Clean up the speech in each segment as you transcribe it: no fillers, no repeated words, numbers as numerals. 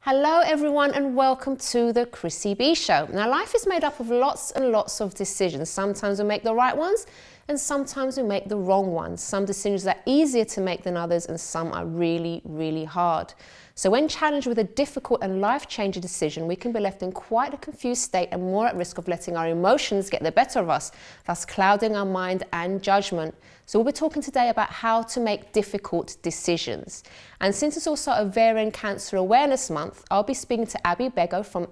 Hello everyone and welcome to the Chrissy B Show. Now life is made up of lots and lots of decisions. Sometimes we make the right ones and sometimes we make the wrong ones. Some decisions are easier to make than others and some are really, really hard. So when challenged with a difficult and life-changing decision, we can be left in quite a confused state and more at risk of letting our emotions get the better of us, thus clouding our mind and judgment. So we'll be talking today about how to make difficult decisions. And since it's also Ovarian Cancer Awareness Month, I'll be speaking to Abby Bego from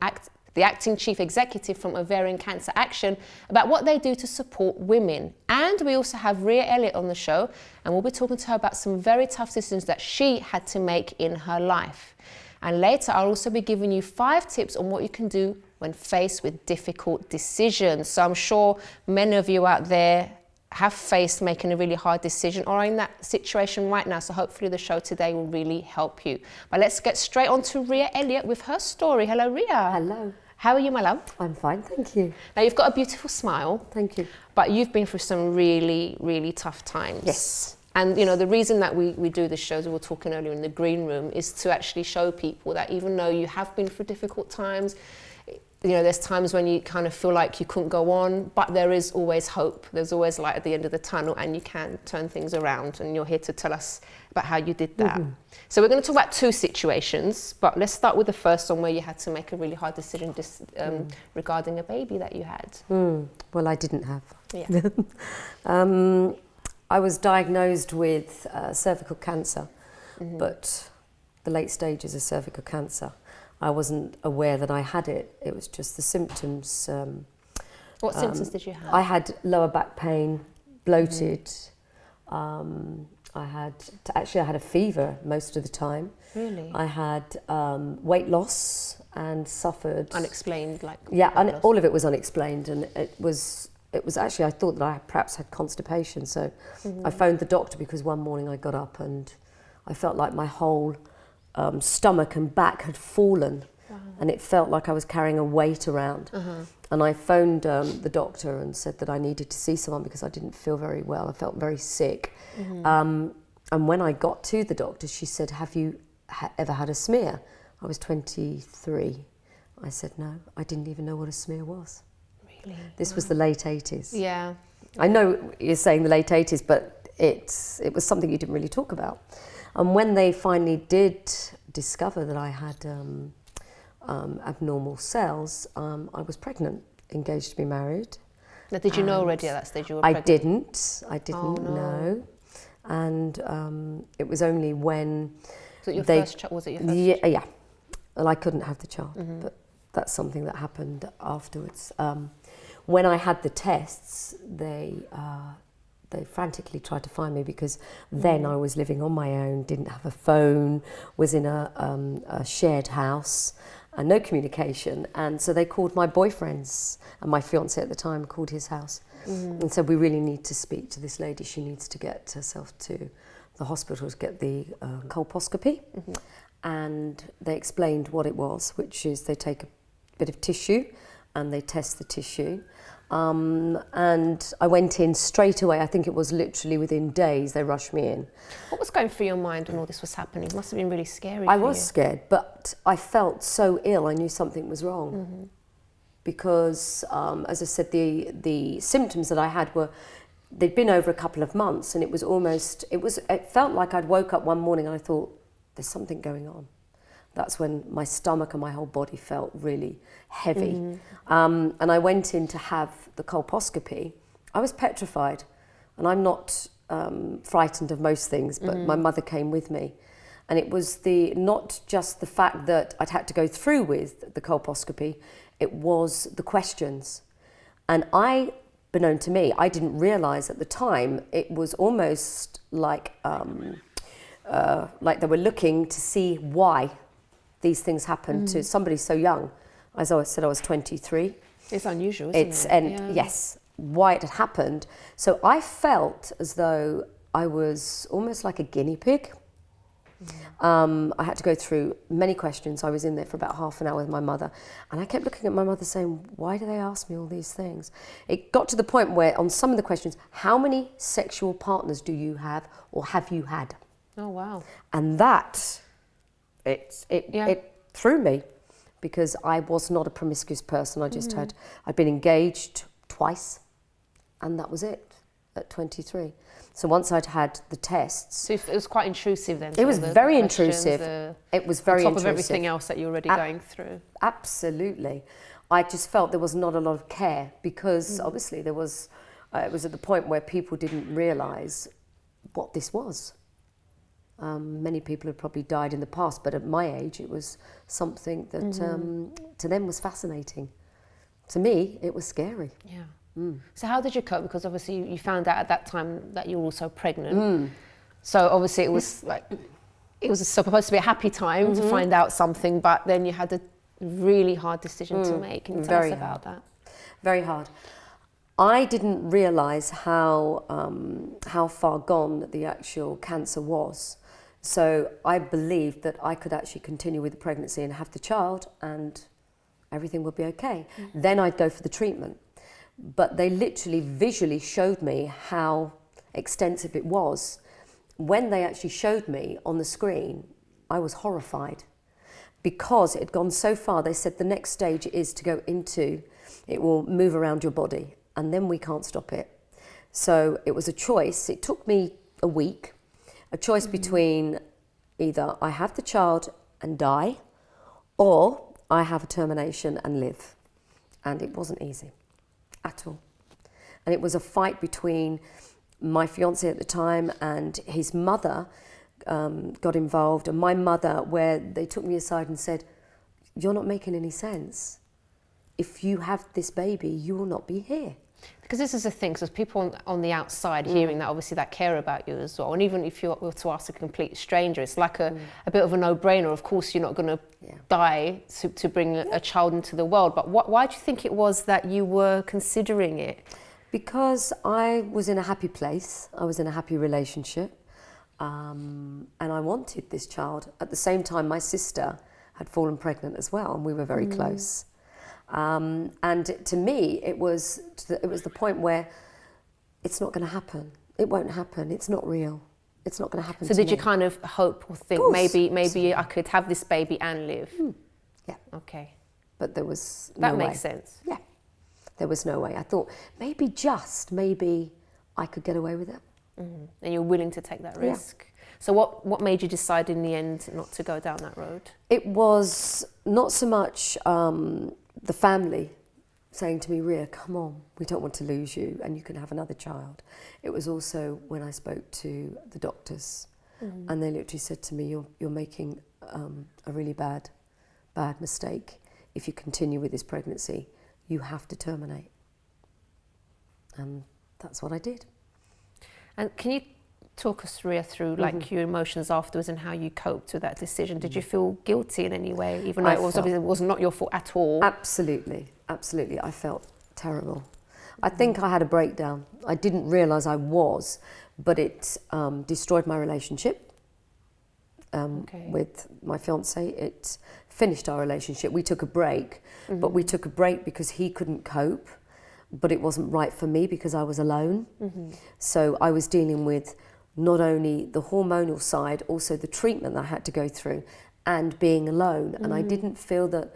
the Acting Chief Executive from Ovarian Cancer Action about what they do to support women. And we also have Ria Elliott on the show, and we'll be talking to her about some very tough decisions that she had to make in her life. And later, I'll also be giving you 5 tips on what you can do when faced with difficult decisions. So I'm sure many of you out there have faced making a really hard decision or are in that situation right now. So hopefully the show today will really help you. But let's get straight on to Ria Elliott with her story. Hello, Ria. Hello. How are you, my love? I'm fine, thank you. Now, you've got a beautiful smile. Thank you. But you've been through some really, really tough times. Yes. And, you know, the reason that we do this show, as we were talking earlier in the green room, is to actually show people that even though you have been through difficult times, you know, there's times when you kind of feel like you couldn't go on, but there is always hope. There's always light at the end of the tunnel and you can turn things around, and you're here to tell us about how you did that. So we're going to talk about 2 situations, but let's start with the first one where you had to make a really hard decision regarding a baby that you had. Well, I didn't have. Yeah. I was diagnosed with cervical cancer, but the late stages of cervical cancer. I wasn't aware that I had it. It was just the symptoms. What symptoms did you have? I had lower back pain, bloated. I had a fever most of the time. Really? I had weight loss and suffered Unexplained, like. Yeah, weight loss. all of it was unexplained, and it was actually, I thought that I perhaps had constipation. So I phoned the doctor because one morning I got up and I felt like my whole stomach and back had fallen. Wow. And it felt like I was carrying a weight around. And I phoned the doctor and said that I needed to see someone because I didn't feel very well. I felt very sick. And when I got to the doctor, she said, have you ever had a smear? I was 23. I said, no, I didn't even know what a smear was. Really? This was the late 80s. Yeah. I know you're saying the late 80s, but it was something you didn't really talk about. And when they finally did discover that I had abnormal cells, I was pregnant, engaged to be married. Now, did you know already at that stage you were pregnant? I didn't know. And it was only when Was it your first child? Yeah. Well, I couldn't have the child, but that's something that happened afterwards. When I had the tests, they frantically tried to find me because then I was living on my own, didn't have a phone, was in a shared house and no communication. And so they called my boyfriends, and my fiance at the time called his house and said, we really need to speak to this lady. She needs to get herself to the hospital to get the colposcopy. And they explained what it was, which is they take a bit of tissue and they test the tissue. And I went in straight away. I think it was literally within days they rushed me in. What was going through your mind when all this was happening? It must have been really scary. I was scared, but I felt so ill. I knew something was wrong because, as I said, the symptoms that I had they'd been over a couple of months, and it felt like I'd woke up one morning and I thought, there's something going on. That's when my stomach and my whole body felt really heavy. And I went in to have the colposcopy. I was petrified, and I'm not frightened of most things, but my mother came with me. And it was not just the fact that I'd had to go through with the colposcopy, it was the questions. And beknown to me, I didn't realise at the time, it was almost like they were looking to see why these things happen to somebody so young. As I said, I was 23. It's unusual, isn't it? Yes, why it had happened. So I felt as though I was almost like a guinea pig. I had to go through many questions. I was in there for about half an hour with my mother, and I kept looking at my mother saying, why do they ask me all these things? It got to the point where on some of the questions, how many sexual partners do you have or have you had? Oh, wow. And that, it threw me because I was not a promiscuous person. I just I'd been engaged twice, and that was it at 23. So once I'd had the tests... So it was quite intrusive then? It was very intrusive. It was very intrusive. On top of everything else that you're already going through. Absolutely. I just felt there was not a lot of care because obviously there was... it was at the point where people didn't realise what this was. Many people had probably died in the past, but at my age it was something that to them was fascinating. To me, it was scary. Yeah. So how did you cope? Because obviously you found out at that time that you were also pregnant. So obviously it was like, it was supposed to be a happy time to find out something, but then you had a really hard decision to make. Can you tell us about that? Very hard. I didn't realise how far gone the actual cancer was. So I believed that I could actually continue with the pregnancy and have the child and everything would be okay. Then I'd go for the treatment. But they literally visually showed me how extensive it was. When they actually showed me on the screen, I was horrified because it had gone so far. They said the next stage is to go into, it will move around your body and then we can't stop it. So it was a choice. It took me a week, a choice between either I have the child and die or I have a termination and live. And it wasn't easy at all. And it was a fight between my fiance at the time and his mother got involved, and my mother, where they took me aside and said, "You're not making any sense. If you have this baby, you will not be here." Because this is the thing, so people on the outside hearing that, obviously, that care about you as well, and even if you were to ask a complete stranger, it's like a bit of a no-brainer. Of course, you're not going to die to bring a child into the world, but why do you think it was that you were considering it? Because I was in a happy place, I was in a happy relationship, and I wanted this child. At the same time, my sister had fallen pregnant as well, and we were very close. And to me, it was the point where it's not going to happen. It won't happen. It's not real. It's not going to happen. So did you kind of hope or think maybe I could have this baby and live? Yeah. Okay. But there was no that way. Makes sense. Yeah. There was no way. I thought maybe I could get away with it. And you're willing to take that risk. So what made you decide in the end not to go down that road? It was not so much the family saying to me, "Ria, come on, we don't want to lose you and you can have another child." It was also when I spoke to the doctors and they literally said to me, you're making a really bad mistake. If you continue with this pregnancy, you have to terminate. And that's what I did. And can you talk us, Ria, through like your emotions afterwards and how you coped with that decision? Did you feel guilty in any way, even though it was not your fault at all? Absolutely. I felt terrible. I think I had a breakdown. I didn't realise I was, but it destroyed my relationship with my fiance. It finished our relationship. We took a break, but we took a break because he couldn't cope, but it wasn't right for me because I was alone. So I was dealing with not only the hormonal side, also the treatment that I had to go through and being alone. And I didn't feel that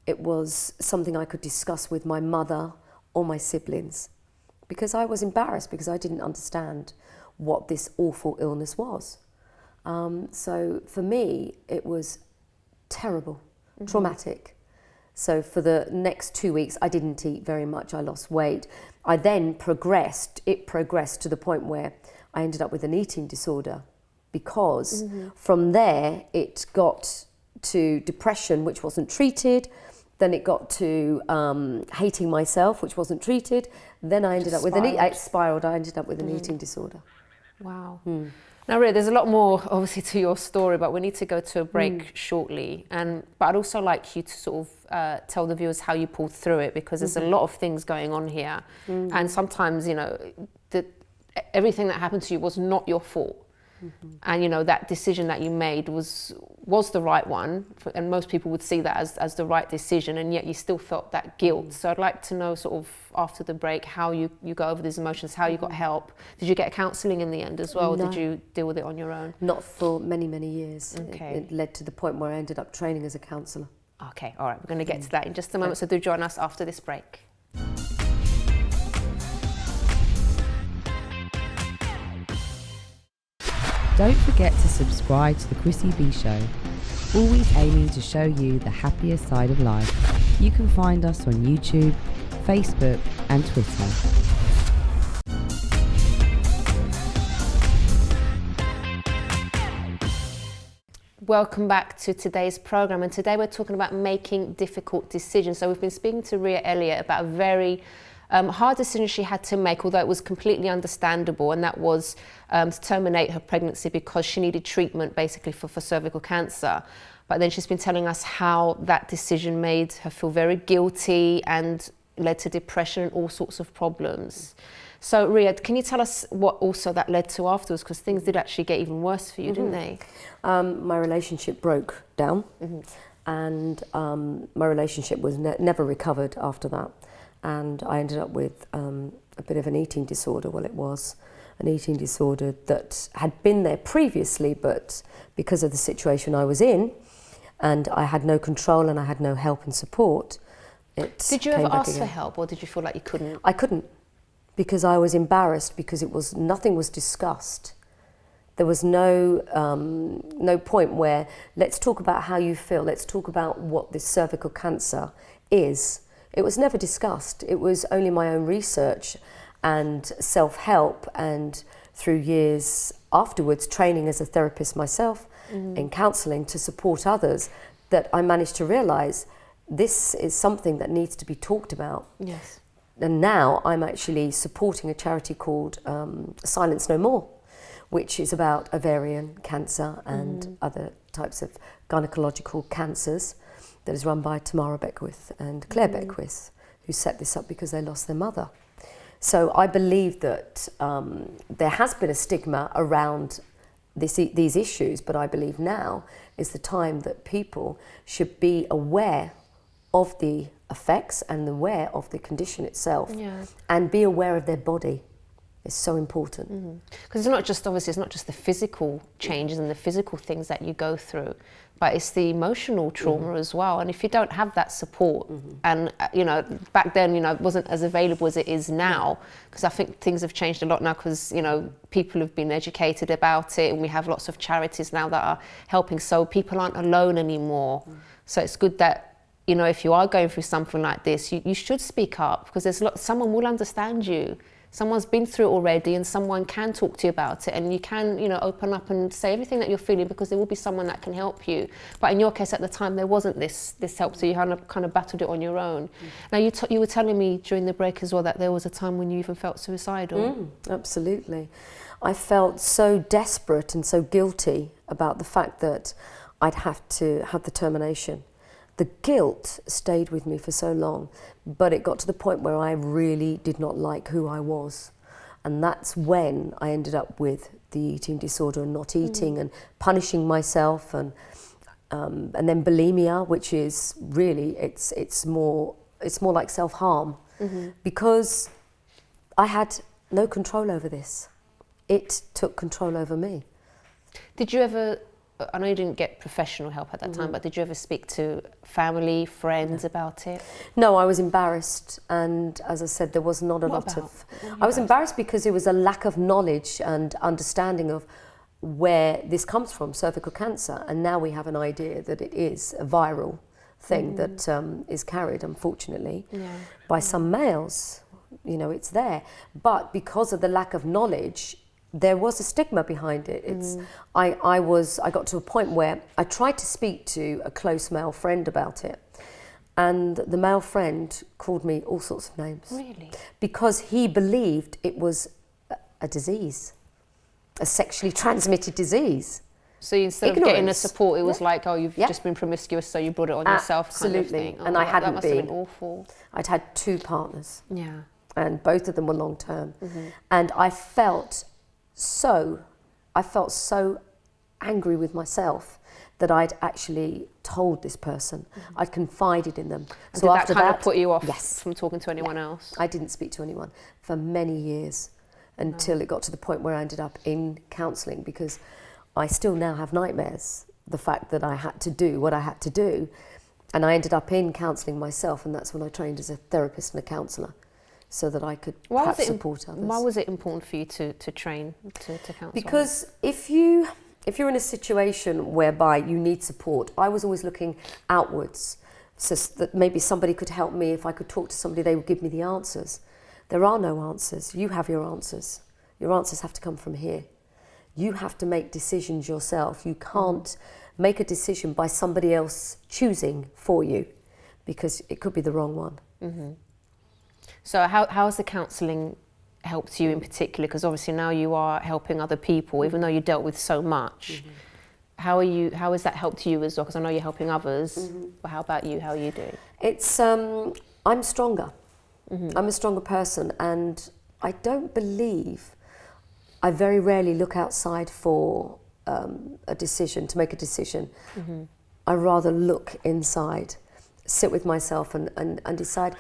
it was something I could discuss with my mother or my siblings because I was embarrassed because I didn't understand what this awful illness was. So for me, it was terrible, traumatic. So for the next 2 weeks, I didn't eat very much. I lost weight. I then progressed to the point where I ended up with an eating disorder because from there it got to depression, which wasn't treated. Then it got to hating myself, which wasn't treated. Then I ended up with I ended up with an eating disorder. Wow. Now, Ria, there's a lot more obviously to your story, but we need to go to a break shortly. But I'd also like you to sort of tell the viewers how you pulled through it, because there's a lot of things going on here. And sometimes, everything that happened to you was not your fault. And, you know, that decision that you made was the right one, and most people would see that as the right decision, and yet you still felt that guilt. So I'd like to know, sort of, after the break, how you go over these emotions, how you got help. Did you get counselling in the end as well? No. Or did you deal with it on your own? Not for many, many years. Okay. It led to the point where I ended up training as a counsellor. Okay, all right, we're going to get to that in just a moment, so do join us after this break. Don't forget to subscribe to the Chrissy B Show, always aiming to show you the happier side of life. You can find us on YouTube, Facebook and Twitter. Welcome back to today's program, and today we're talking about making difficult decisions. So we've been speaking to Ria Elliott about a very hard decision she had to make, although it was completely understandable, and that was to terminate her pregnancy because she needed treatment basically for cervical cancer. But then she's been telling us how that decision made her feel very guilty and led to depression and all sorts of problems. So Ria, can you tell us what also that led to afterwards? Because things did actually get even worse for you, didn't they? My relationship broke down, and my relationship was never recovered after that. And I ended up with a bit of an eating disorder. Well, it was an eating disorder that had been there previously, but because of the situation I was in, and I had no control and I had no help and support, it Did you came ever back ask again. for help, or did you feel like you couldn't? I couldn't, because I was embarrassed, because nothing was discussed. There was no point where, let's talk about how you feel, let's talk about what this cervical cancer is. It was never discussed. It was only my own research and self-help, and through years afterwards, training as a therapist myself in counselling to support others, that I managed to realise this is something that needs to be talked about. Yes. And now I'm actually supporting a charity called Silence No More, which is about ovarian cancer and other types of gynecological cancers, that is run by Tamara Beckwith and Claire Beckwith, who set this up because they lost their mother. So I believe that there has been a stigma around these issues, but I believe now is the time that people should be aware of the effects and aware of the condition itself, and be aware of their body. It's so important. Because it's not just, obviously, it's not just the physical changes and the physical things that you go through, but it's the emotional trauma as well. And if you don't have that support, and you know, back then, you know, it wasn't as available as it is now, because I think things have changed a lot now, because, you know, people have been educated about it, and we have lots of charities now that are helping, so people aren't alone anymore. So it's good that, you know, if you are going through something like this, you should speak up, because someone will understand you. Someone's been through it already, and someone can talk to you about it, and you can, you know, open up and say everything that you're feeling, because there will be someone that can help you. But in your case, at the time, there wasn't this help, so you kind of battled it on your own. Now, you were telling me during the break as well that there was a time when you even felt suicidal. Absolutely. I felt so desperate and so guilty about the fact that I'd have to have the termination. The guilt stayed with me for so long, but it got to the point where I really did not like who I was. And that's when I ended up with the eating disorder and not eating and punishing myself, and then bulimia, which is really, it's more like self-harm, because I had no control over this. It took control over me. Did you ever, I know you didn't get professional help at that time, but did you ever speak to family, friends about it? No, I was embarrassed, and as I said, there was not a lot of... I was embarrassed because it was a lack of knowledge and understanding of where this comes from, cervical cancer, and now we have an idea that it is a viral thing that is carried, unfortunately, by some males. You know, it's there. But because of the lack of knowledge, there was a stigma behind it. I got to a point where I tried to speak to a close male friend about it, and the male friend called me all sorts of names. Really? Because he believed it was a disease, a sexually transmitted disease. So instead of getting the support, it was like, oh, you've just been promiscuous, so you brought it on yourself, kind of thing. And I hadn't that must been. Have been awful. I'd had 2 partners. Yeah. And both of them were long term. And I felt so I felt so angry with myself that I'd actually told this person. I'd confided in them. And so did after that kind that, of put you off yes, from talking to anyone else? I didn't speak to anyone for many years until it got to the point where I ended up in counselling, because I still now have nightmares, the fact that I had to do what I had to do. And I ended up in counselling myself, and that's when I trained as a therapist and a counsellor, so that I could perhaps support others. Why was it important for you to train to counsel? Because if you're in a situation whereby you need support, I was always looking outwards, so that maybe somebody could help me. If I could talk to somebody, they would give me the answers. There are no answers. You have your answers. Your answers have to come from here. You have to make decisions yourself. You can't make a decision by somebody else choosing for you, because it could be the wrong one. Mm-hmm. So how has the counselling helped you in particular? Because obviously now you are helping other people, even though you dealt with so much. Mm-hmm. How has that helped you as well? Because I know you're helping others, but how about you? How are you doing? It's, I'm stronger. Mm-hmm. I'm a stronger person, and I don't believe, I very rarely look outside for a decision, to make a decision. Mm-hmm. I rather look inside, sit with myself and decide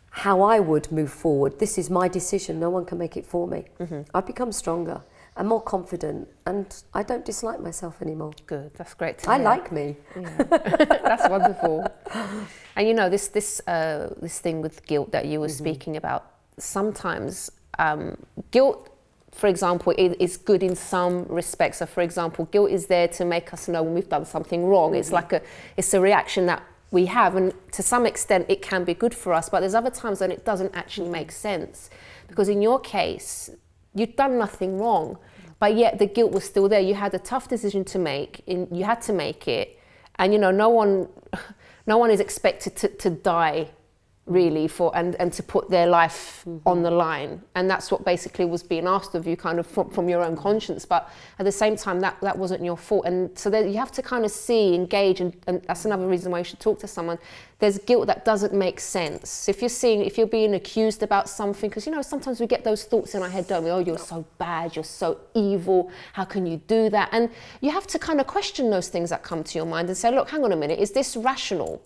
how I would move forward. This is my decision, no one can make it for me. Mm-hmm. I've become stronger and more confident, and I don't dislike myself anymore. Good, that's great to I hear. like me. Yeah. That's wonderful. And you know, this thing with guilt that you were speaking about, sometimes guilt, for example, is good in some respects. So for example, guilt is there to make us know when we've done something wrong. It's like it's a reaction that we have, and to some extent it can be good for us, but there's other times when it doesn't actually make sense, because in your case you'd done nothing wrong, but yet the guilt was still there. You had a tough decision to make, you had to make it, and you know, no one is expected to die really and to put their life on the line, and that's what basically was being asked of you, kind of from your own conscience. But at the same time, that wasn't your fault, and so you have to kind of engage, and that's another reason why you should talk to someone. There's guilt that doesn't make sense. If you're being accused about something, because you know, sometimes we get those thoughts in our head, don't we? Oh, you're so bad, you're so evil, how can you do that? And you have to kind of question those things that come to your mind and say, look, hang on a minute, is this rational?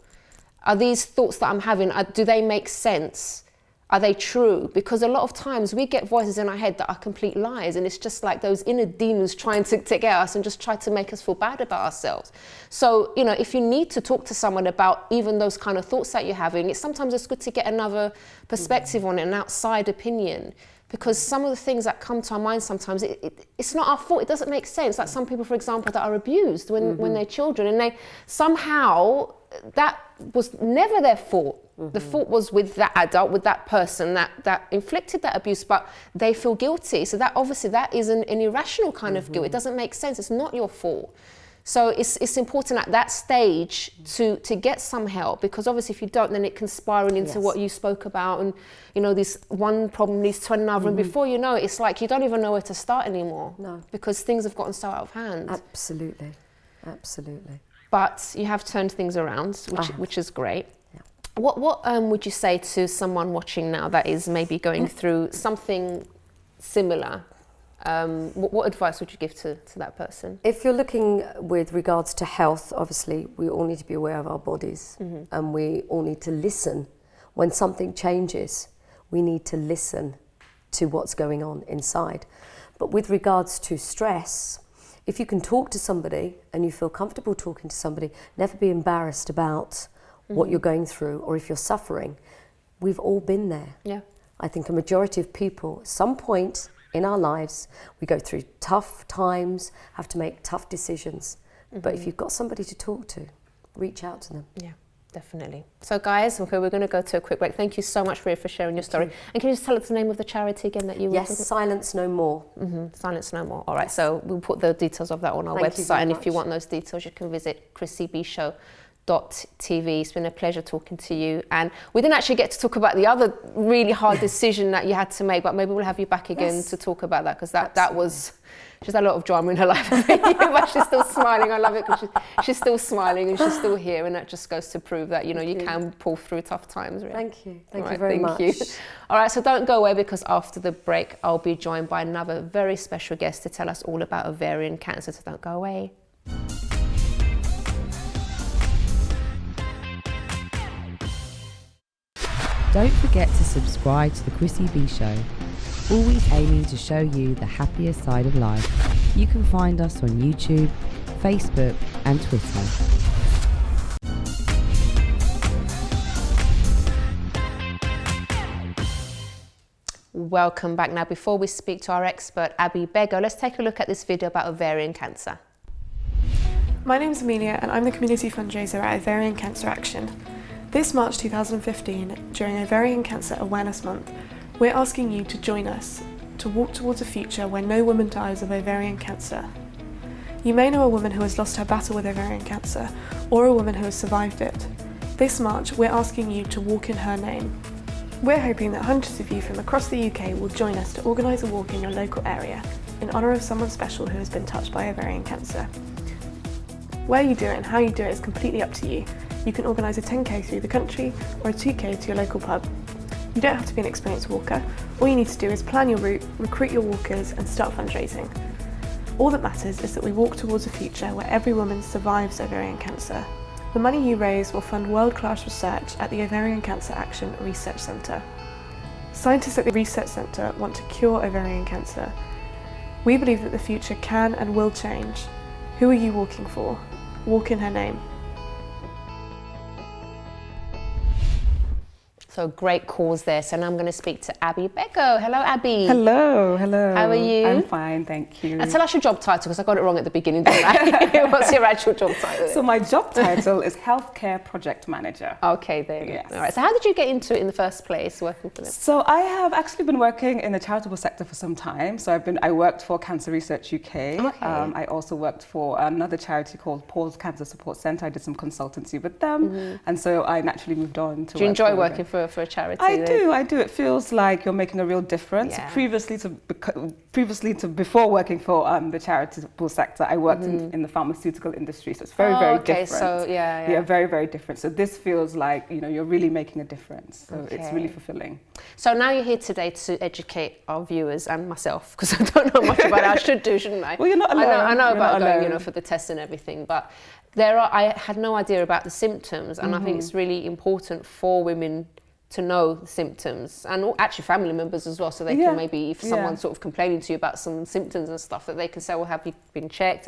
Are these thoughts that I'm having, do they make sense? Are they true? Because a lot of times we get voices in our head that are complete lies, and it's just like those inner demons trying to get us and just try to make us feel bad about ourselves. So, you know, if you need to talk to someone about even those kind of thoughts that you're having, sometimes it's good to get another perspective on it, an outside opinion. Because some of the things that come to our mind sometimes, it's not our fault. It doesn't make sense. Like some people, for example, that are abused when they're children, and they somehow, that was never their fault. The fault was with that adult, with that person that inflicted that abuse, but they feel guilty. So that obviously that is an irrational kind of guilt. It doesn't make sense. It's not your fault. So it's important at that stage to get some help, because obviously if you don't, then it can spiral into what you spoke about, and you know, this one problem leads to another, and before you know it, it's like you don't even know where to start anymore. No. Because things have gotten so out of hand. Absolutely, absolutely. But you have turned things around, which is great. Yeah. What would you say to someone watching now that is maybe going through something similar? What advice would you give to that person? If you're looking with regards to health, obviously we all need to be aware of our bodies, and we all need to listen. When something changes, we need to listen to what's going on inside. But with regards to stress, if you can talk to somebody and you feel comfortable talking to somebody, never be embarrassed about what you're going through, or if you're suffering. We've all been there. Yeah. I think a majority of people, at some point in our lives, we go through tough times, have to make tough decisions. But if you've got somebody to talk to, reach out to them. Yeah, definitely. So guys, okay, we're going to go to a quick break. Thank you so much, Ria, for sharing your story. And can you just tell us the name of the charity again that you were talking about? Silence No More. Silence No More. All right, so we'll put the details of that on our website. And if you want those details, you can visit chrissybshow.com. It's been a pleasure talking to you, and we didn't actually get to talk about the other really hard decision that you had to make, but maybe we'll have you back again to talk about that, because that was just a lot of drama in her life. But she's still smiling. I love it because she's still smiling and she's still here, and that just goes to prove that you can pull through tough times. Really. Thank you. Thank All you right, very much. You. All right, so don't go away, because after the break I'll be joined by another very special guest to tell us all about ovarian cancer. So don't go away. Don't forget to subscribe to the Chrissy B Show, always aiming to show you the happier side of life. You can find us on YouTube, Facebook and Twitter. Welcome back. Now, before we speak to our expert, Abby Bego, let's take a look at this video about ovarian cancer. My name is Amelia and I'm the community fundraiser at Ovarian Cancer Action. This March 2015, during Ovarian Cancer Awareness Month, we're asking you to join us to walk towards a future where no woman dies of ovarian cancer. You may know a woman who has lost her battle with ovarian cancer, or a woman who has survived it. This March, we're asking you to walk in her name. We're hoping that hundreds of you from across the UK will join us to organise a walk in your local area in honour of someone special who has been touched by ovarian cancer. Where you do it and how you do it is completely up to you. You can organise a 10k through the country or a 2k to your local pub. You don't have to be an experienced walker. All you need to do is plan your route, recruit your walkers and start fundraising. All that matters is that we walk towards a future where every woman survives ovarian cancer. The money you raise will fund world-class research at the Ovarian Cancer Action Research Centre. Scientists at the Research Centre want to cure ovarian cancer. We believe that the future can and will change. Who are you walking for? Walk in her name. So great cause there. So now I'm going to speak to Abby Bego. Hello, Abby. Hello, hello. How are you? I'm fine, thank you. And tell us your job title, because I got it wrong at the beginning, didn't I? What's your actual job title? So my job title is Healthcare Project Manager. Okay, there you go. Yes. All right. So how did you get into it in the first place, working for them? So I have actually been working in the charitable sector for some time. So I worked for Cancer Research UK. Okay. I also worked for another charity called Paul's Cancer Support Centre. I did some consultancy with them. And so I naturally moved on to Do you enjoy working for a charity? I do. It feels like you're making a real difference. Yeah. Previously to before working for the charitable sector, I worked in the pharmaceutical industry. So it's very different. So yeah, very, very different. So this feels like, you're really making a difference. So it's really fulfilling. So now you're here today to educate our viewers and myself, because I don't know much about it. I should do, shouldn't I? Well, you're not alone. I know You're about not going, alone. for the tests and everything, but I had no idea about the symptoms, and I think it's really important for women to know the symptoms, and actually family members as well, so they can maybe, if someone's sort of complaining to you about some symptoms and stuff, that they can say, well, have you been checked?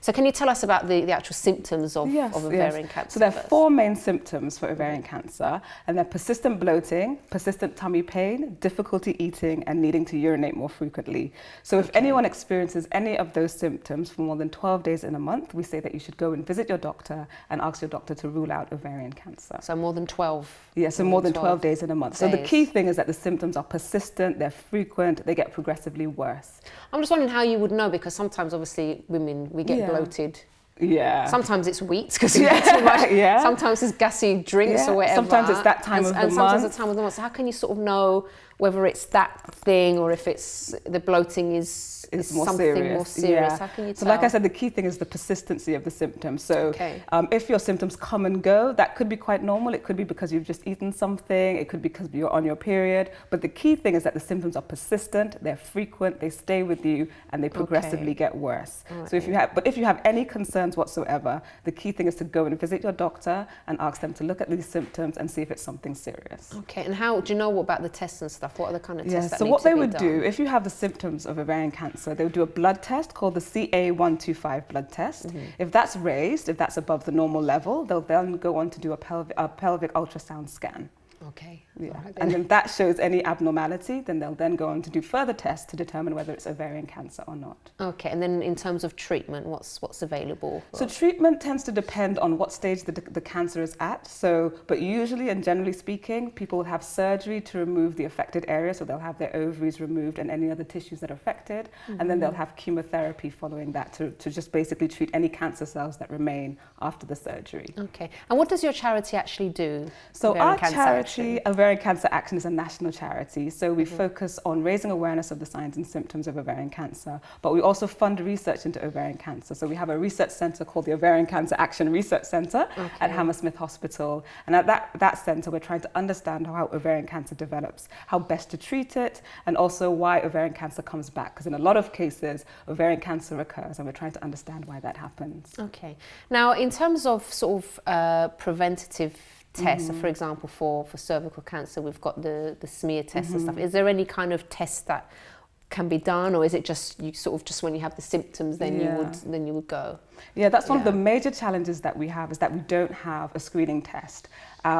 So can you tell us about the actual symptoms of ovarian cancer? So there are 4 main symptoms for ovarian cancer, and they're persistent bloating, persistent tummy pain, difficulty eating, and needing to urinate more frequently. So if anyone experiences any of those symptoms for more than 12 days in a month, we say that you should go and visit your doctor and ask your doctor to rule out ovarian cancer. So more than 12? Yeah, so more than 12 days in a month. So the key thing is that the symptoms are persistent, they're frequent, they get progressively worse. I'm just wondering how you would know, because sometimes obviously women, we get bloated. Yeah. Sometimes it's wheat because you get too much. Yeah. Sometimes it's gassy drinks or whatever. Sometimes it's that time of the month. And sometimes it's the time of the month. So how can you sort of know whether it's that thing or if it's the bloating is more something serious. more serious? Yeah. How can you tell? So like I said, the key thing is the persistency of the symptoms. So if your symptoms come and go, that could be quite normal. It could be because you've just eaten something. It could be because you're on your period. But the key thing is that the symptoms are persistent, they're frequent, they stay with you, and they progressively get worse. Right. So if you have any concerns whatsoever, the key thing is to go and visit your doctor and ask them to look at these symptoms and see if it's something serious. Okay, and how do you know about the tests and stuff? What are the kind of tests that so need what to they be would done? do, if you have the symptoms of ovarian cancer, they would do a blood test called the CA125 blood test. If that's raised, if that's above the normal level, they'll then go on to do a pelvic ultrasound scan. Okay. Yeah. All right, And then that shows any abnormality, then they'll then go on to do further tests to determine whether it's ovarian cancer or not. Okay, and then in terms of treatment, what's available? So treatment tends to depend on what stage the cancer is at. So, but usually and generally speaking, people will have surgery to remove the affected area. So they'll have their ovaries removed and any other tissues that are affected. And then they'll have chemotherapy following that to just basically treat any cancer cells that remain after the surgery. Okay, and what does your charity actually do? So Ovarian our Cancer charity, Action? Ovarian Cancer Action, is a national charity. So we focus on raising awareness of the signs and symptoms of ovarian cancer, but we also fund research into ovarian cancer. So we have a research centre called the Ovarian Cancer Action Research Centre at Hammersmith Hospital. And at that centre, we're trying to understand how ovarian cancer develops, how best to treat it, and also why ovarian cancer comes back. Because in a lot of cases, ovarian cancer recurs, and we're trying to understand why that happens. Okay. Now, in terms of sort of preventative tests, for example, for cervical cancer, we've got the smear test and stuff. Is there any kind of test that can be done, or is it just you sort of just when you have the symptoms then you would go? Yeah, that's one of the major challenges that we have, is that we don't have a screening test,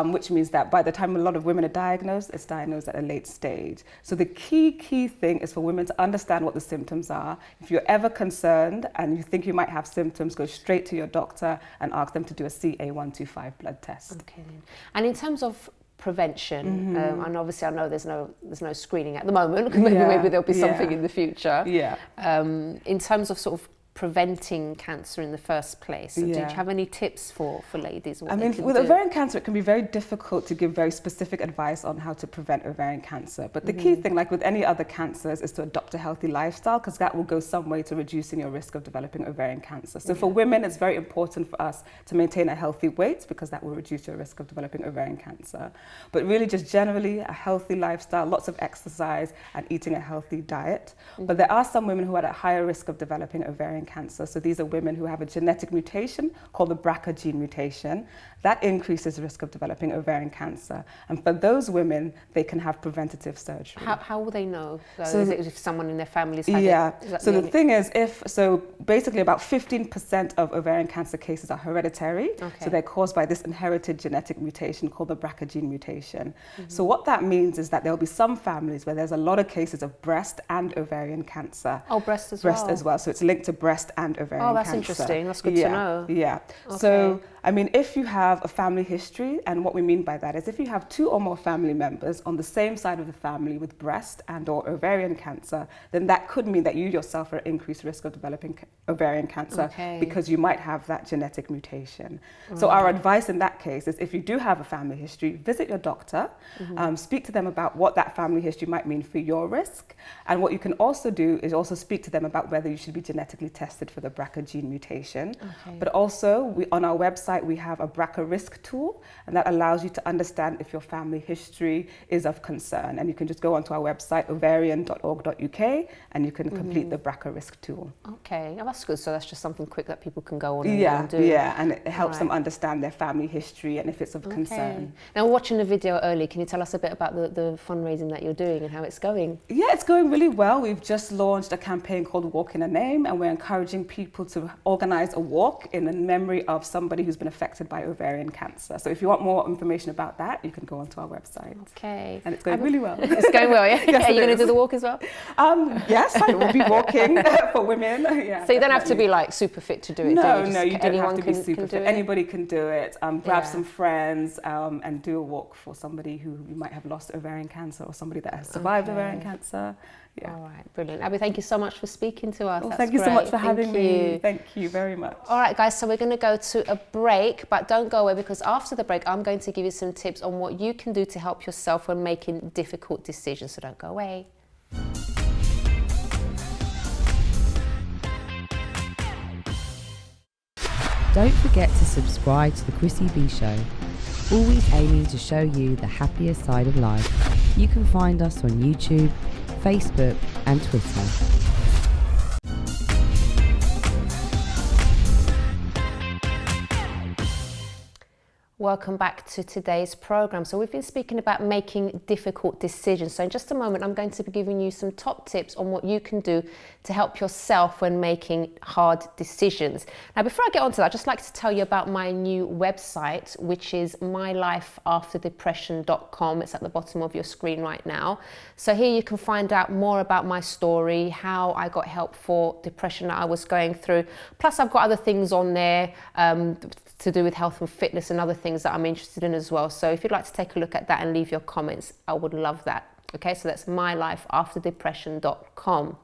which means that by the time a lot of women are diagnosed, it's diagnosed at a late stage. So the key thing is for women to understand what the symptoms are. If you're ever concerned and you think you might have symptoms, go straight to your doctor and ask them to do a CA125 blood test. Okay then. And in terms of prevention, and obviously I know there's no screening at the moment, maybe there'll be something in the future. Yeah. In terms of sort of preventing cancer in the first place, do you have any tips for ladies? I mean, with ovarian cancer, it can be very difficult to give very specific advice on how to prevent ovarian cancer. But the key thing, like with any other cancers, is to adopt a healthy lifestyle, because that will go some way to reducing your risk of developing ovarian cancer. So for women, it's very important for us to maintain a healthy weight, because that will reduce your risk of developing ovarian cancer. But really just generally a healthy lifestyle, lots of exercise and eating a healthy diet. But there are some women who are at a higher risk of developing ovarian cancer. So these are women who have a genetic mutation called the BRCA gene mutation. That increases the risk of developing ovarian cancer. And for those women, they can have preventative surgery. How will they know? So is it if someone in their family's had it? So the thing is, basically about 15% of ovarian cancer cases are hereditary. So they're caused by this inherited genetic mutation called the BRCA gene mutation. So what that means is that there'll be some families where there's a lot of cases of breast and ovarian cancer. Oh, breast as well. Breast as well. So it's linked to breast and ovarian cancer. Oh, that's interesting. That's good to know. Yeah. Okay. So, I mean, if you have a family history, and what we mean by that is if you have 2 or more family members on the same side of the family with breast and or ovarian cancer, then that could mean that you yourself are at increased risk of developing ovarian cancer because you might have that genetic mutation. So our advice in that case is if you do have a family history, visit your doctor, speak to them about what that family history might mean for your risk. And what you can also do is also speak to them about whether you should be genetically tested for the BRCA gene mutation. But also, on our website, we have a BRCA risk tool, and that allows you to understand if your family history is of concern. And you can just go onto our website, ovarian.org.uk, and you can complete the BRCA risk tool. Okay, oh, that's good. So that's just something quick that people can go on and do. Yeah, and it helps them understand their family history and if it's of concern. Now, watching the video earlier, can you tell us a bit about the fundraising that you're doing and how it's going? Yeah, it's going really well. We've just launched a campaign called Walk in a Name, and we're encouraging people to organise a walk in memory of somebody who's been affected by ovarian cancer. So if you want more information about that, you can go onto our website. Okay. And it's going really well. It's going well, yeah? Yes, Are you going to do the walk as well? Yes, I will be walking for women. Yeah, so you don't have to be like super fit to do it, No, do you? no, you don't have to be super fit. It? Anybody can do it. Grab some friends and do a walk for somebody who you might have lost ovarian cancer or somebody that has survived ovarian cancer. Yeah. All right, brilliant. Abby, thank you so much for speaking to us. Well, thank you so much for having me. Thank you very much. All right, guys, so we're going to go to a break, but don't go away, because after the break, I'm going to give you some tips on what you can do to help yourself when making difficult decisions. So don't go away. Don't forget to subscribe to the Chrissy B Show, always aiming to show you the happier side of life. You can find us on YouTube, Facebook and Twitter. welcome back to today's program. So we've been speaking about making difficult decisions. So in just a moment, I'm going to be giving you some top tips on what you can do to help yourself when making hard decisions. Now, before I get on to that, I'd just like to tell you about my new website, which is mylifeafterdepression.com. It's at the bottom of your screen right now. So here you can find out more about my story, how I got help for depression that I was going through. Plus, I've got other things on there to do with health and fitness and other things that I'm interested in as well. So if you'd like to take a look at that and leave your comments, I would love that. Okay, so that's mylifeafterdepression.com.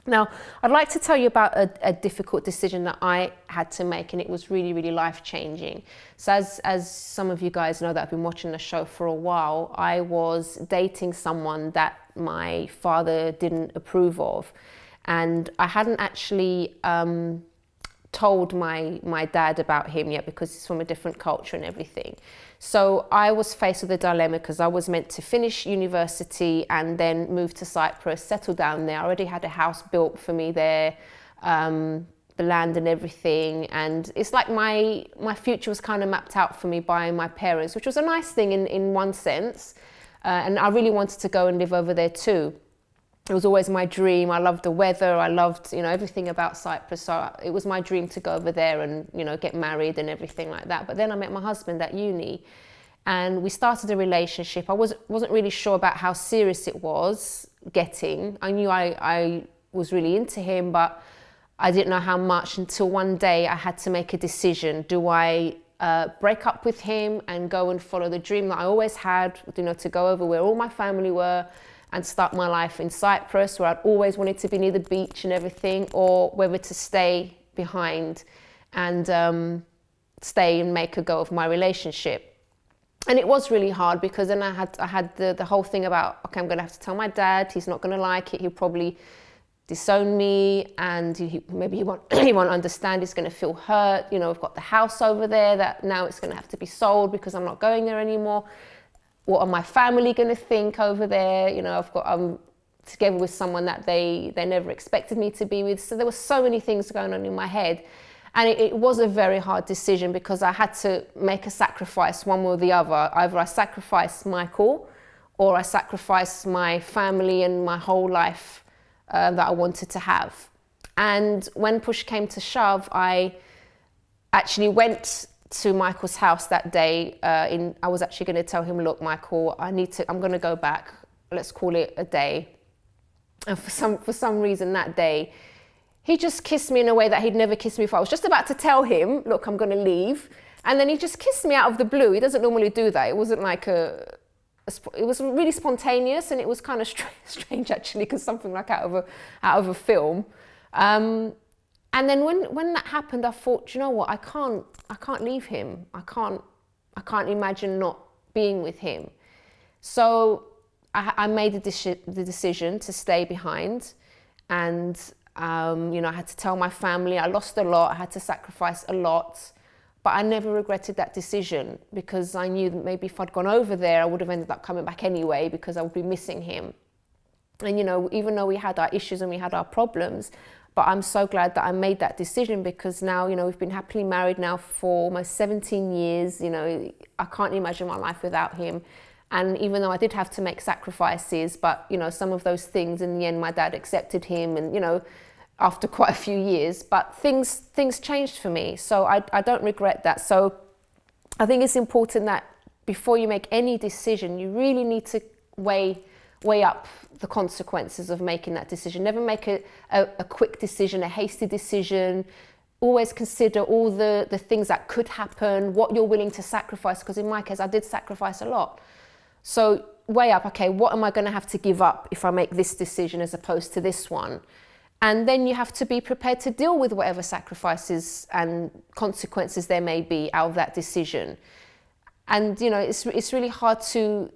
Now, I'd like to tell you about a difficult decision that I had to make, and it was really, really life-changing. So as some of you guys know that have been watching the show for a while, I was dating someone that my father didn't approve of. And I hadn't actually told my dad about him yet because he's from a different culture and everything. So I was faced with a dilemma because I was meant to finish university and then move to Cyprus, settle down there. I already had a house built for me there, the land and everything. And it's like my future was kind of mapped out for me by my parents, which was a nice thing in one sense. And I really wanted to go and live over there too. It was always my dream. I loved the weather. I loved, everything about Cyprus. So it was my dream to go over there and, get married and everything like that. But then I met my husband at uni and we started a relationship. I wasn't really sure about how serious it was getting. I knew I was really into him, but I didn't know how much until one day I had to make a decision. Do I break up with him and go and follow the dream that I always had, to go over where all my family were, and start my life in Cyprus, where I'd always wanted to be near the beach and everything, or whether to stay behind and stay and make a go of my relationship. And it was really hard because then I had the whole thing about, okay, I'm going to have to tell my dad. He's not going to like it. He'll probably disown me, and maybe he won't understand. He's going to feel hurt. We've got the house over there that now it's going to have to be sold because I'm not going there anymore. What are my family going to think over there? I'm together with someone that they never expected me to be with. So there were so many things going on in my head. And it was a very hard decision because I had to make a sacrifice one way or the other. Either I sacrificed Michael or I sacrificed my family and my whole life that I wanted to have. And when push came to shove, I actually went to Michael's house that day. I was actually going to tell him, look, Michael, I'm going to go back. Let's call it a day. And for some reason that day, he just kissed me in a way that he'd never kissed me before. I was just about to tell him, look, I'm going to leave. And then he just kissed me out of the blue. He doesn't normally do that. It wasn't like it was really spontaneous, and it was kind of strange actually, because something like out of a film. And then when that happened, I thought, you know what, I can't leave him. I can't imagine not being with him. So I made the decision to stay behind, and I had to tell my family. I lost a lot. I had to sacrifice a lot, but I never regretted that decision because I knew that maybe if I'd gone over there, I would have ended up coming back anyway because I would be missing him. And even though we had our issues and we had our problems, but I'm so glad that I made that decision because now, we've been happily married now for almost 17 years. I can't imagine my life without him. And even though I did have to make sacrifices, but, some of those things, in the end, my dad accepted him and, after quite a few years, but things changed for me. So I don't regret that. So I think it's important that before you make any decision, you really need to weigh up the consequences of making that decision. Never make a quick decision, a hasty decision. Always consider all the things that could happen, what you're willing to sacrifice, because in my case, I did sacrifice a lot. So weigh up, okay, what am I going to have to give up if I make this decision as opposed to this one? And then you have to be prepared to deal with whatever sacrifices and consequences there may be out of that decision. And, it's really hard to,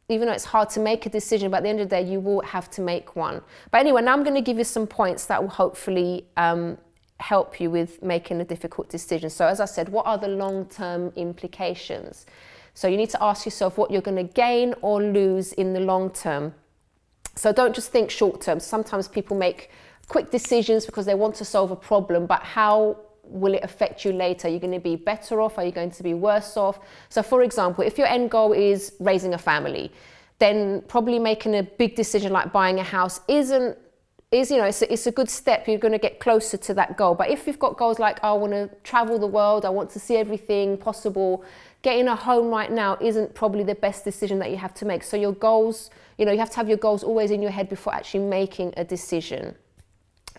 even though it's hard to make a decision, but at the end of the day, you will have to make one. But anyway, now I'm going to give you some points that will hopefully help you with making a difficult decision. So as I said, what are the long-term implications? So you need to ask yourself what you're going to gain or lose in the long term. So don't just think short term. Sometimes people make quick decisions because they want to solve a problem, but how will it affect you later? Are you going to be better off? Are you going to be worse off? So for example, if your end goal is raising a family, then probably making a big decision like buying a house it's a good step. You're going to get closer to that goal. But if you've got goals like, I want to travel the world, I want to see everything possible, getting a home right now isn't probably the best decision that you have to make. So your goals, you have to have your goals always in your head before actually making a decision.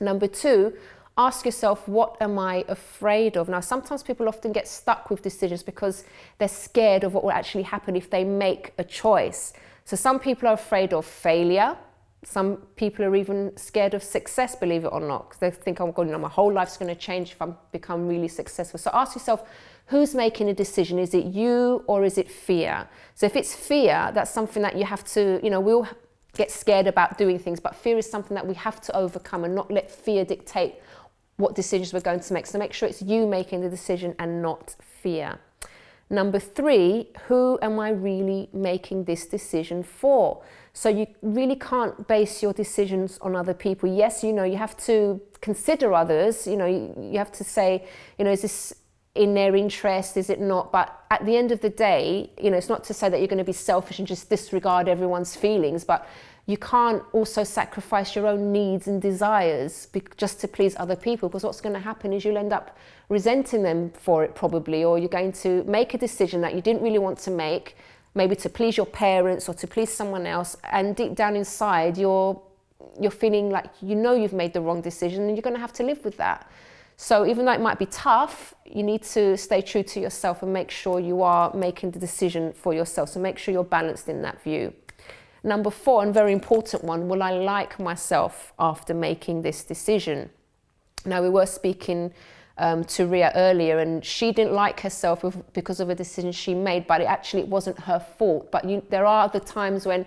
Number 2, ask yourself, what am I afraid of? Now, sometimes people often get stuck with decisions because they're scared of what will actually happen if they make a choice. So some people are afraid of failure. Some people are even scared of success, believe it or not, because they think, oh God, my whole life's going to change if I become really successful. So ask yourself, who's making a decision? Is it you or is it fear? So if it's fear, that's something that you have to, we all get scared about doing things, but fear is something that we have to overcome and not let fear dictate what decisions we're going to make. So make sure it's you making the decision and not fear. Number 3, who am I really making this decision for? So you really can't base your decisions on other people. Yes, you have to consider others. You have to say, is this in their interest? Is it not? But at the end of the day, it's not to say that you're going to be selfish and just disregard everyone's feelings, but you can't also sacrifice your own needs and desires just to please other people, because what's going to happen is you'll end up resenting them for it probably, or you're going to make a decision that you didn't really want to make, maybe to please your parents or to please someone else, and deep down inside you're feeling like you've made the wrong decision, and you're going to have to live with that. So even though it might be tough, you need to stay true to yourself and make sure you are making the decision for yourself. So make sure you're balanced in that view. Number 4, and very important one, will I like myself after making this decision? Now, we were speaking to Ria earlier, and she didn't like herself because of a decision she made, but it wasn't her fault. But there are the times when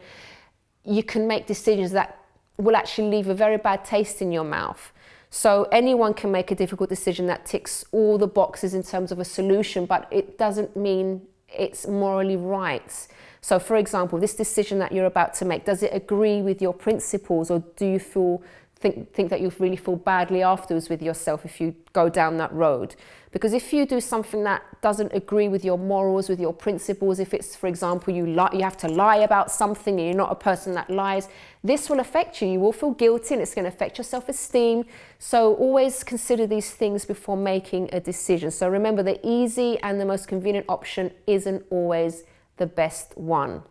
you can make decisions that will actually leave a very bad taste in your mouth. So anyone can make a difficult decision that ticks all the boxes in terms of a solution, but it doesn't mean it's morally right. So for example, this decision that you're about to make, does it agree with your principles, or do you think that you really feel badly afterwards with yourself if you go down that road? Because if you do something that doesn't agree with your morals, with your principles, if it's, for example, you have to lie about something and you're not a person that lies, this will affect you. You will feel guilty and it's going to affect your self-esteem. So always consider these things before making a decision. So remember, the easy and the most convenient option isn't always the best one.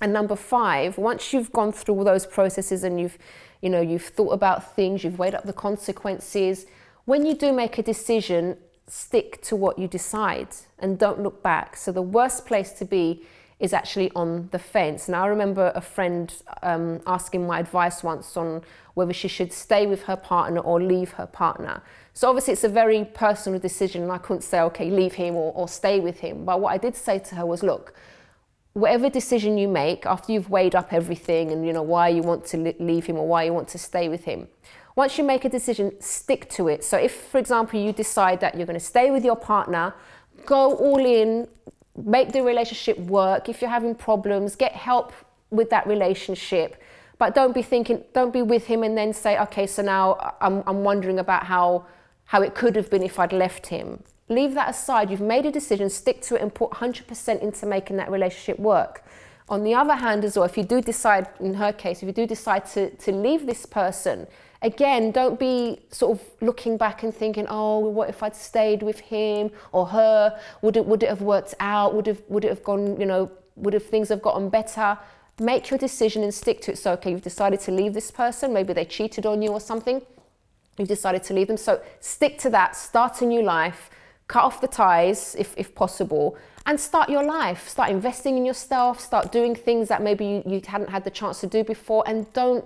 And number 5, once you've gone through all those processes and you've thought about things, you've weighed up the consequences, when you do make a decision, stick to what you decide and don't look back. So the worst place to be is actually on the fence. And I remember a friend asking my advice once on whether she should stay with her partner or leave her partner. So obviously it's a very personal decision, and I couldn't say, okay, leave him or stay with him. But what I did say to her was, look, whatever decision you make after you've weighed up everything and why you want to leave him or why you want to stay with him, once you make a decision, stick to it. So if, for example, you decide that you're going to stay with your partner, go all in, make the relationship work. If you're having problems, get help with that relationship. But don't be with him and then say, okay, so now I'm wondering about how it could have been if I'd left him. Leave that aside. You've made a decision, stick to it and put 100% into making that relationship work. On the other hand as well, if you do decide, in her case, if you do decide to leave this person, again, don't be sort of looking back and thinking, oh, what if I'd stayed with him or her? Would it have worked out? Would it have gone, would have things have gotten better? Make your decision and stick to it. So, okay, you've decided to leave this person. Maybe they cheated on you or something. You've decided to leave them. So stick to that. Start a new life. Cut off the ties if possible, and start your life. Start investing in yourself. Start doing things that maybe you hadn't had the chance to do before. And don't,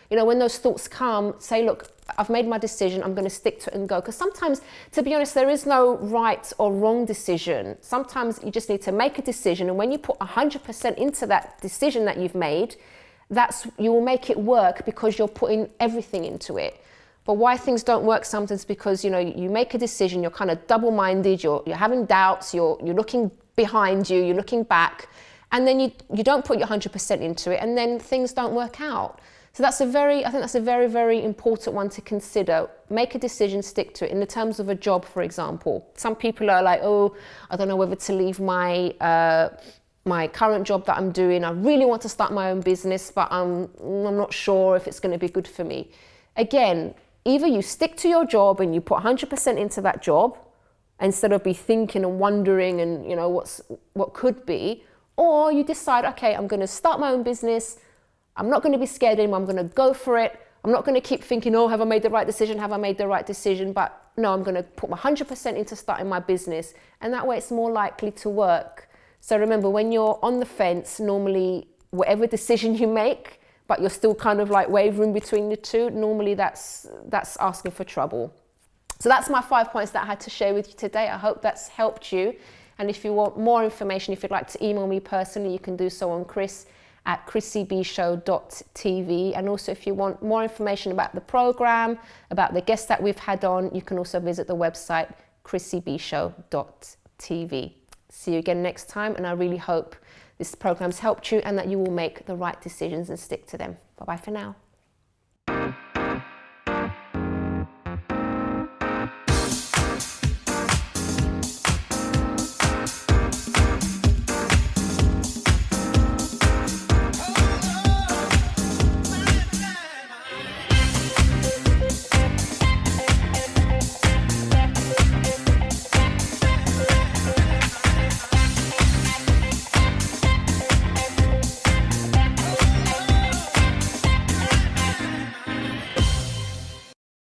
when those thoughts come, say, look, I've made my decision. I'm going to stick to it and go. Because sometimes, to be honest, there is no right or wrong decision. Sometimes you just need to make a decision. And when you put 100% into that decision that you've made, you will make it work because you're putting everything into it. But why things don't work sometimes because, you make a decision, you're kind of double-minded, you're having doubts, you're looking behind you, you're looking back, and then you don't put your 100% into it, and then things don't work out. So I think that's a very, very important one to consider. Make a decision, stick to it. In the terms of a job, for example, some people are like, oh, I don't know whether to leave my current job that I'm doing. I really want to start my own business, but I'm not sure if it's going to be good for me. Again, either you stick to your job and you put 100% into that job instead of be thinking and wondering and, you know, what could be, or you decide, okay, I'm going to start my own business. I'm not going to be scared anymore. I'm going to go for it. I'm not going to keep thinking, oh, have I made the right decision? Have I made the right decision? But no, I'm going to put my 100% into starting my business. And that way it's more likely to work. So remember, when you're on the fence, normally whatever decision you make, but you're still kind of like wavering between the two, normally that's asking for trouble. So that's my 5 points that I had to share with you today. I hope that's helped you. And if you want more information, if you'd like to email me personally, you can do so on chris@chrissybshow.tv. And also if you want more information about the program, about the guests that we've had on, you can also visit the website chrissybshow.tv. See you again next time, and I really hope this program's helped you and that you will make the right decisions and stick to them. Bye-bye for now.